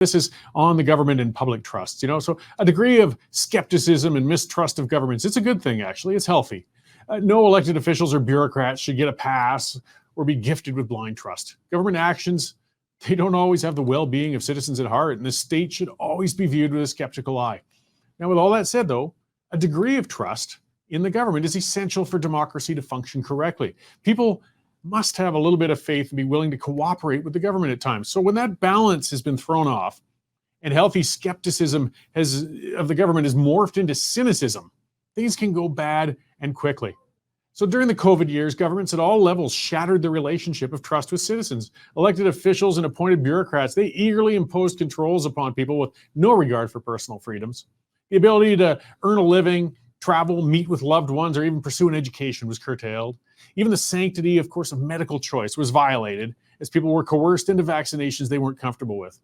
This is on the government and public trusts. So a degree of skepticism and mistrust of governments, it's a good thing, actually. It's healthy. No elected officials or bureaucrats should get a pass or be gifted with blind trust. Government actions, they don't always have the well-being of citizens at heart, and the state should always be viewed with a skeptical eye. Now, with all that said, though, a degree of trust in the government is essential for democracy to function correctly. People must have a little bit of faith and be willing to cooperate with the government at times. So when that balance has been thrown off and healthy skepticism of the government is morphed into cynicism, things can go bad and quickly. So during the COVID years, governments at all levels shattered the relationship of trust with citizens. Elected officials and appointed bureaucrats, they eagerly imposed controls upon people with no regard for personal freedoms. The ability to earn a living, travel, meet with loved ones, or even pursue an education was curtailed. Even the sanctity, of course, of medical choice was violated as people were coerced into vaccinations they weren't comfortable with.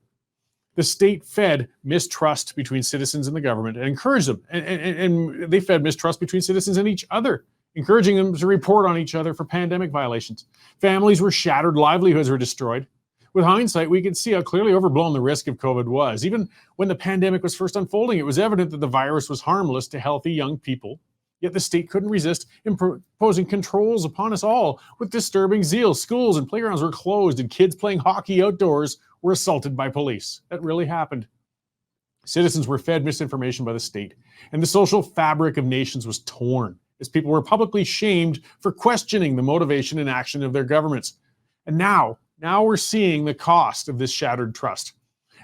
The state fed mistrust between citizens and the government and encouraged them. And they fed mistrust between citizens and each other, encouraging them to report on each other for pandemic violations. Families were shattered, livelihoods were destroyed. With hindsight, we can see how clearly overblown the risk of COVID was. Even when the pandemic was first unfolding, it was evident that the virus was harmless to healthy young people. Yet the state couldn't resist imposing controls upon us all with disturbing zeal. Schools and playgrounds were closed, and kids playing hockey outdoors were assaulted by police. That really happened. Citizens were fed misinformation by the state, and the social fabric of nations was torn as people were publicly shamed for questioning the motivation and action of their governments. And now we're seeing the cost of this shattered trust.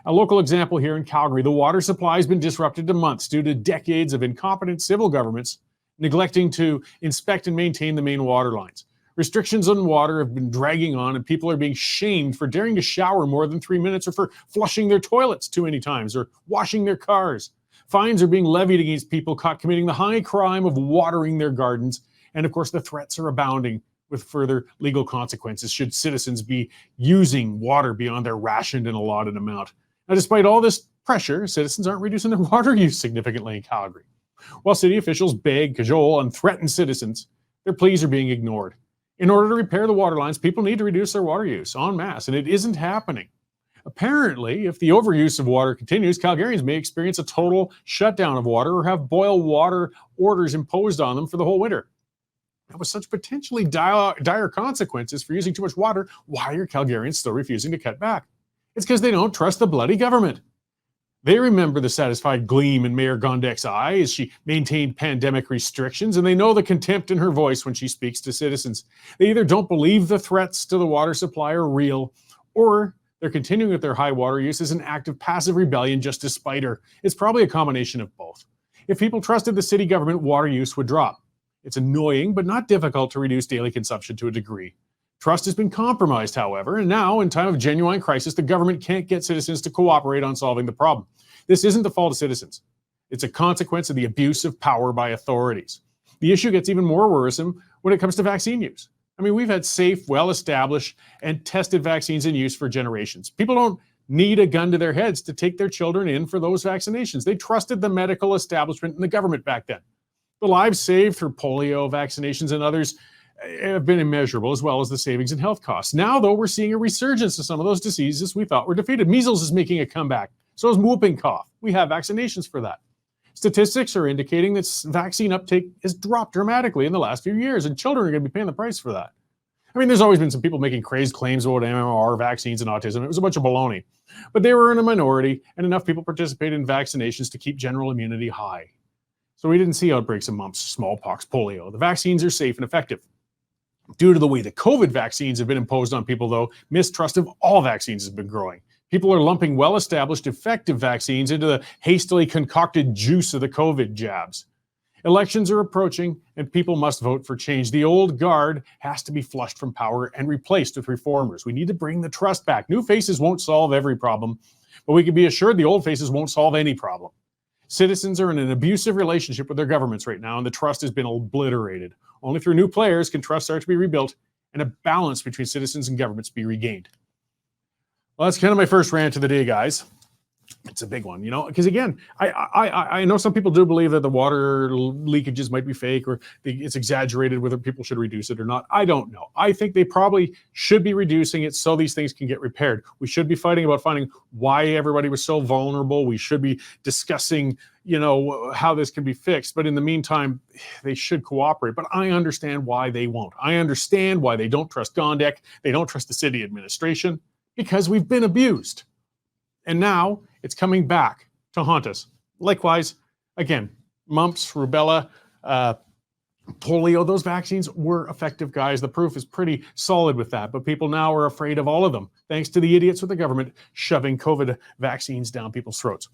A local example here in Calgary, the water supply has been disrupted to months due to decades of incompetent civil governments neglecting to inspect and maintain the main water lines. Restrictions on water have been dragging on, and people are being shamed for daring to shower more than 3 minutes, or for flushing their toilets too many times, or washing their cars. Fines are being levied against people caught committing the high crime of watering their gardens. And of course, the threats are abounding with further legal consequences should citizens be using water beyond their rationed and allotted amount. Now, despite all this pressure, citizens aren't reducing their water use significantly in Calgary. While city officials beg, cajole, and threaten citizens, their pleas are being ignored. In order to repair the water lines, people need to reduce their water use en masse, and it isn't happening. Apparently, if the overuse of water continues, Calgarians may experience a total shutdown of water or have boil water orders imposed on them for the whole winter. Now, with such potentially dire consequences for using too much water, why are Calgarians still refusing to cut back? It's because they don't trust the bloody government. They remember the satisfied gleam in Mayor Gondek's eye as she maintained pandemic restrictions, and they know the contempt in her voice when she speaks to citizens. They either don't believe the threats to the water supply are real, or they're continuing with their high water use as an act of passive rebellion just to spite her. It's probably a combination of both. If people trusted the city government, water use would drop. It's annoying, but not difficult to reduce daily consumption to a degree. Trust has been compromised, however, and now, in time of genuine crisis, the government can't get citizens to cooperate on solving the problem. This isn't the fault of citizens. It's a consequence of the abuse of power by authorities. The issue gets even more worrisome when it comes to vaccine use. I mean, we've had safe, well-established, and tested vaccines in use for generations. People don't need a gun to their heads to take their children in for those vaccinations. They trusted the medical establishment and the government back then. The lives saved through polio vaccinations and others have been immeasurable, as well as the savings in health costs. Now, though, we're seeing a resurgence of some of those diseases we thought were defeated. Measles is making a comeback. So is whooping cough. We have vaccinations for that. Statistics are indicating that vaccine uptake has dropped dramatically in the last few years, and children are going to be paying the price for that. I mean, there's always been some people making crazed claims about MMR, vaccines, and autism. It was a bunch of baloney. But they were in a minority, and enough people participated in vaccinations to keep general immunity high. So we didn't see outbreaks of mumps, smallpox, polio. The vaccines are safe and effective. Due to the way the COVID vaccines have been imposed on people, though, mistrust of all vaccines has been growing. People are lumping well-established effective vaccines into the hastily concocted juice of the COVID jabs. Elections are approaching, and people must vote for change. The old guard has to be flushed from power and replaced with reformers. We need to bring the trust back. New faces won't solve every problem, but we can be assured the old faces won't solve any problem. Citizens are in an abusive relationship with their governments right now, and the trust has been obliterated. Only through new players can trust start to be rebuilt and a balance between citizens and governments be regained. Well, that's kind of my first rant of the day, guys. It's a big one, because again, I know some people do believe that the water leakages might be fake or it's exaggerated, whether people should reduce it or not. I don't know. I think they probably should be reducing it so these things can get repaired. We should be fighting about finding why everybody was so vulnerable. We should be discussing, how this can be fixed. But in the meantime, they should cooperate. But I understand why they won't. I understand why they don't trust Gondek. They don't trust the city administration because we've been abused. And now it's coming back to haunt us. Likewise, again, mumps, rubella, polio, those vaccines were effective, guys. The proof is pretty solid with that. But people now are afraid of all of them, thanks to the idiots with the government shoving COVID vaccines down people's throats.